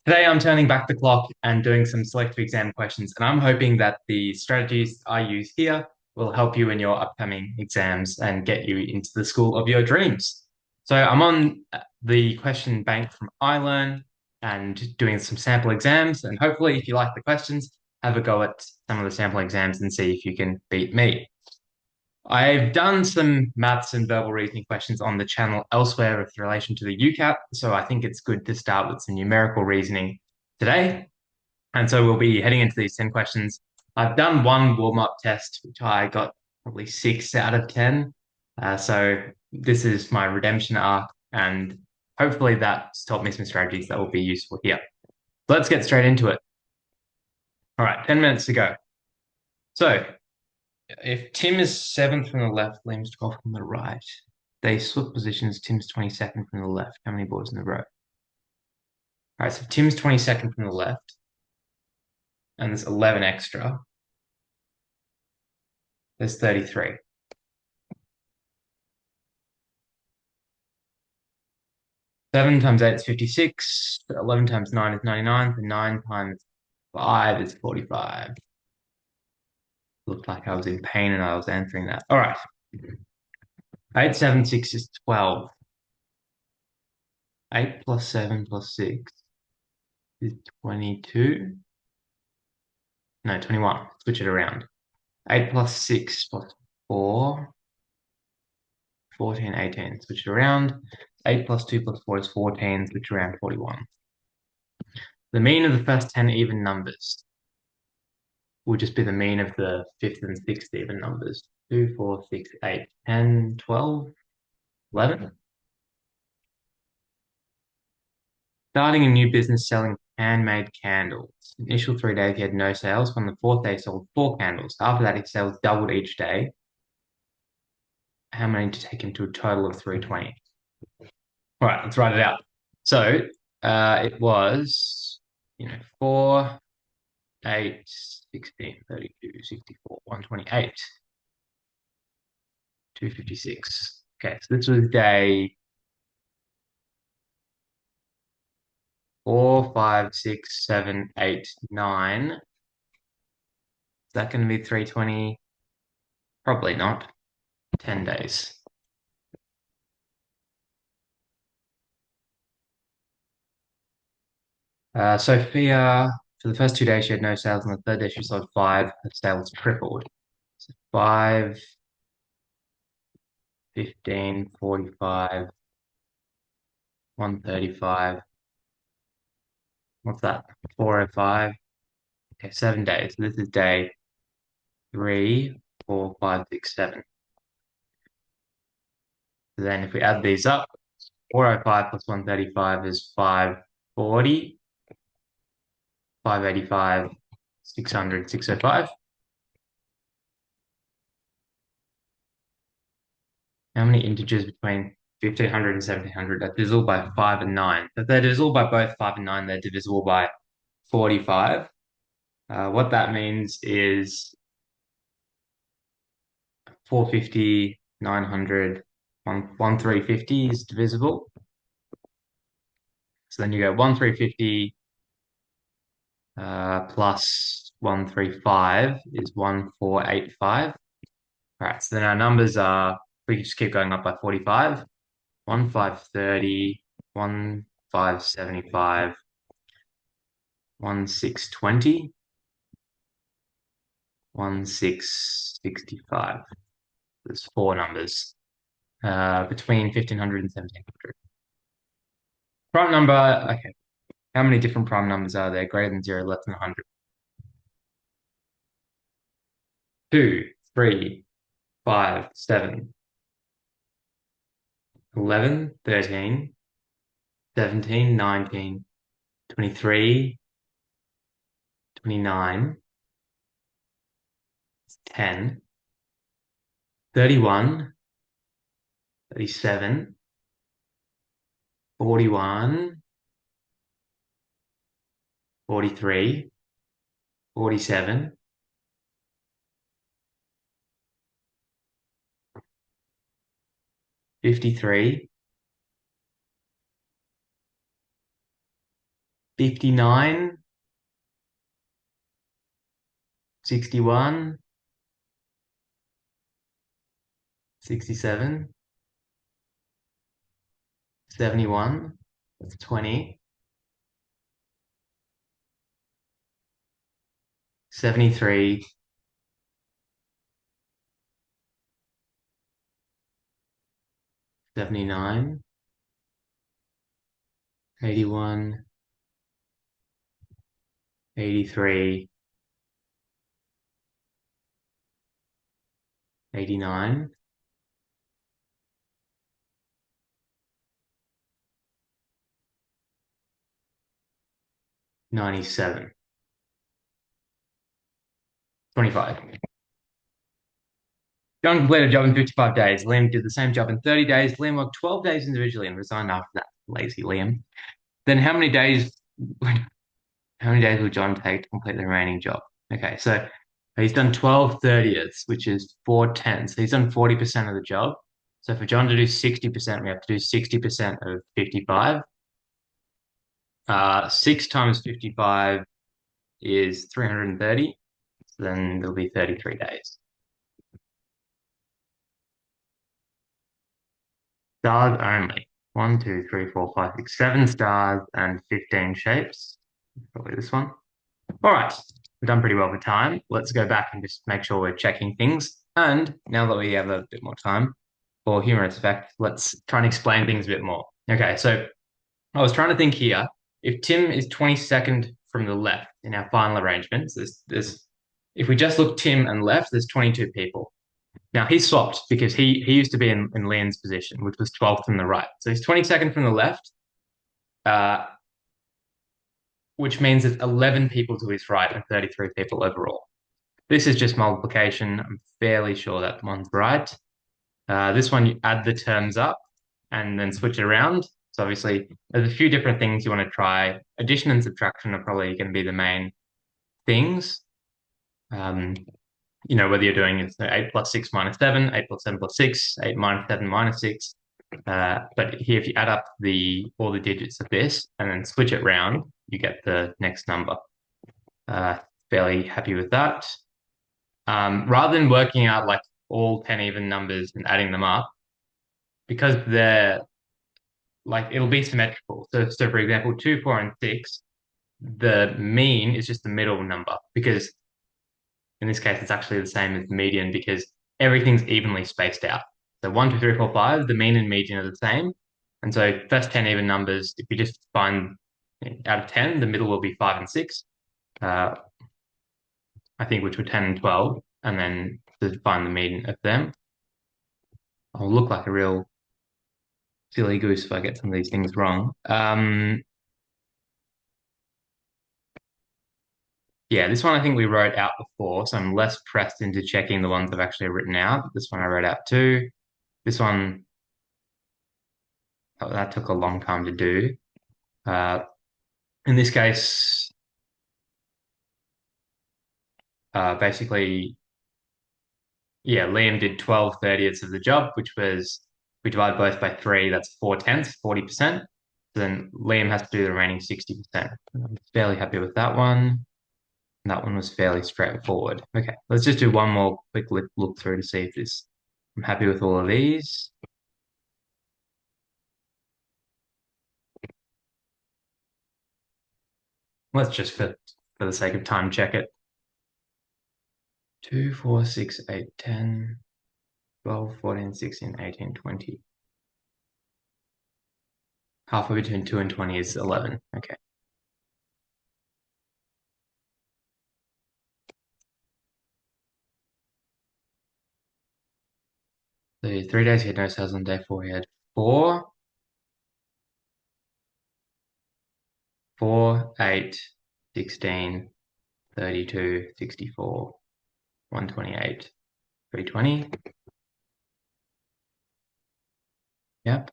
Today, I'm turning back the clock and doing some selective exam questions, and I'm hoping that the strategies I use here will help you in your upcoming exams and get you into the school of your dreams. So, I'm on the question bank from iLearn and doing some sample exams, and hopefully, if you like the questions, have a go at some of the sample exams and see if you can beat me. I've done some maths and verbal reasoning questions on the channel elsewhere with relation to the UCAT, so I think it's good to start with some numerical reasoning today. And so we'll be heading into these 10 questions. I've done one warm-up test, which I got probably 6 out of 10. So this is my redemption arc, and hopefully that's taught me some strategies that will be useful here. Let's get straight into it. All right, 10 minutes to go. So if Tim is seventh from the left, Liam's 12th from the right, they swap positions. Tim's 22nd from the left. How many boards in a row? All right, so Tim's 22nd from the left, and there's 11 extra. There's 33. 7 times 8 is 56. 11 times 9 is 99. And 9 times 5 is 45. Looked like I was in pain and I was answering that. All right. 8, 7, 6 is 12. 8 plus 7 plus 6 is 22. No, 21. Switch it around. 8 plus 6 plus 4. 14, 18. Switch it around. 8 plus 2 plus 4 is 14. Switch around 41. The mean of the first 10 even numbers will just be the mean of the fifth and sixth even numbers. 2, 4, 6, 8, 10, 12, 11. Starting a new business selling handmade candles. Initial 3 days, he had no sales. On the fourth day, he sold 4 candles. After that, his sales doubled each day. How many to take him to a total of 320? All right, let's write it out. So it was, 4, 8, 16, 32, 64, 128, 256. Okay, so this was day 4, 5, 6, 7, 8, 9. Is that going to be 320? Probably not. 10 days. Sophia, for the first 2 days, she had no sales. On the third day, she sold 5. Her sales tripled. So 5, 15, 45, 135. What's that? 405. Okay, 7 days. So this is day 3, 4, 5, 6, 7. So then if we add these up, 405 plus 135 is 540, 585, 600, 605. How many integers between 1500 and 1700 are divisible by 5 and 9? If they're divisible by both 5 and 9, they're divisible by 45. What that means is 450, 900, 1350 is divisible. So then you go 1350 plus 135 is 1485. All right, so then our numbers are, we just keep going up by 45, 1530, 1575, 1620, 1665. There's 4 numbers between 1500 and 1700. Prime number, okay. How many different prime numbers are there? Greater than 0, less than 100. 2, 3, 5, 7, 11, 13, 17, 19, 23, 29, 10, 31, 37, 41, 43, 47, 53, 59, 61, 67, 71, that's 20, 73, 79, 81, 83, 89, 97, 25. John completed a job in 55 days. Liam did the same job in 30 days. Liam worked 12 days individually and resigned after that. Lazy Liam. Then how many days will John take to complete the remaining job? Okay, so he's done 12 thirtieths, which is 4/10. So he's done 40% of the job. So for John to do 60%, we have to do 60% of 55. 6 times 55 is 330. So then there'll be 33 days. Stars only. 1, 2, 3, 4, 5, 6, 7 stars and 15 shapes. Probably this one. All right, we've done pretty well for time. Let's go back and just make sure we're checking things. And now that we have a bit more time for humorous effect, let's try and explain things a bit more. Okay, so I was trying to think here. If Tim is 22nd from the left in our final arrangements, if we just look Tim and left, there's 22 people. Now he swapped because he used to be in Liam's position, which was 12th from the right. So he's 22nd from the left, uh, which means it's 11 people to his right and 33 people overall. This is just multiplication. I'm fairly sure that one's right. This one, you add the terms up and then switch it around. So obviously, there's a few different things you want to try. Addition and subtraction are probably going to be the main things. Um, whether you're doing 8 plus 6 minus 7, 8 plus 7 plus 6, 8 minus 7 minus 6. But here, if you add up all the digits of this and then switch it round, you get the next number. Fairly happy with that. Rather than working out like all 10 even numbers and adding them up, because they're like it'll be symmetrical. So for example, 2, 4, and 6, the mean is just the middle number because in this case it's actually the same as the median because everything's evenly spaced out. So 1, 2, 3, 4, 5, the mean and median are the same. And so first 10 even numbers, if you just find out of 10, the middle will be 5 and 6. I think which were 10 and 12, and then to find the mean of them. I'll look like a real silly goose if I get some of these things wrong. Yeah, this one I think we wrote out before, so I'm less pressed into checking the ones I've actually written out. This one I wrote out too. This one, that took a long time to do. In this case, basically, yeah, Liam did 12 thirtieths of the job, which was, we divide both by 3, that's 4/10, 40%. So then Liam has to do the remaining 60%. I'm fairly happy with that one. That one was fairly straightforward. Okay, let's just do one more quick look through to see if this, I'm happy with all of these. Let's just, for the sake of time, check it. 2, 4, 6, 8, 10, 12, 14, 16, 18, 20. Halfway between 2 and 20 is 11. Okay. So 3 days he had no sales. On day 4 he had 4, 4, 8, 16, 32, 64, 128, 320. Yep.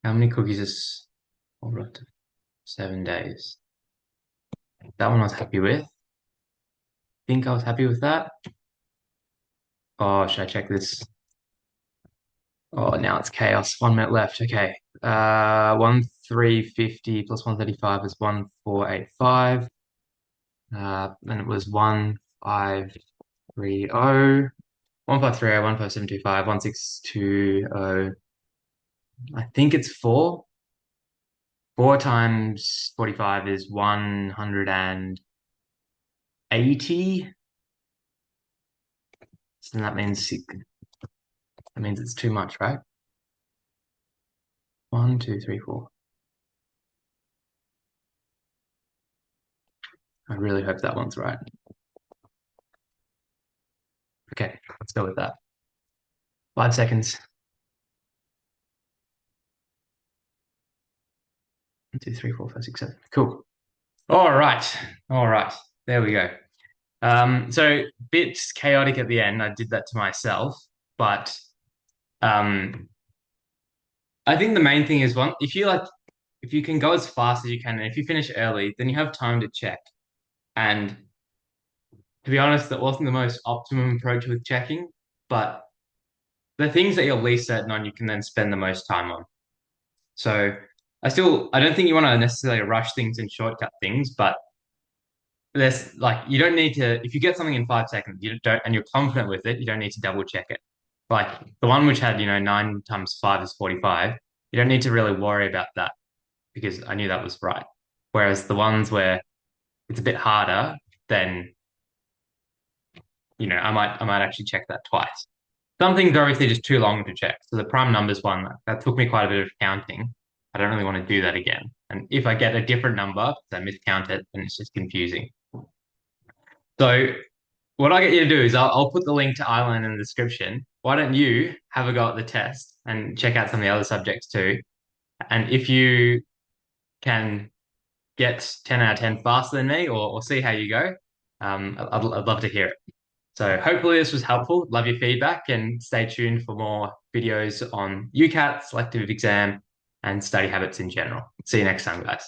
How many cookies is all right, 7 days? That one I was happy with. Think I was happy with that. Oh, should I check this? Oh, now it's chaos. 1 minute left. Okay. 1350 plus 135 is 1485. And it was 1530. 1530, 15725, 1620. I think it's four. 4 times 45 is 180. So then that means it's too much, right? 1, 2, 3, 4. I really hope that one's right. Okay, let's go with that. 5 seconds. 1, 2, 3, 4, 5, 6, 7. Cool. All right. All right. There we go. So bit chaotic at the end. I did that to myself, but um, I think the main thing is if you can go as fast as you can, and if you finish early, then you have time to check. And to be honest, that wasn't the most optimum approach with checking, but the things that you're least certain on, you can then spend the most time on. So I don't think you want to necessarily rush things and shortcut things, but there's like, you don't need to, if you get something in 5 seconds, you don't, and you're confident with it, you don't need to double check it. Like the one which had, 9 times 5 is 45. You don't need to really worry about that because I knew that was right. Whereas the ones where it's a bit harder, then I might actually check that twice. Some things are obviously just too long to check. So the prime numbers one, that took me quite a bit of counting. I don't really want to do that again. And if I get a different number, because I miscount it, then it's just confusing. So what I get you to do is I'll put the link to Island in the description. Why don't you have a go at the test and check out some of the other subjects too? And if you can get 10 out of 10 faster than me or see how you go, I'd love to hear it. So hopefully this was helpful. Love your feedback and stay tuned for more videos on UCAT, selective exam, and study habits in general. See you next time, guys.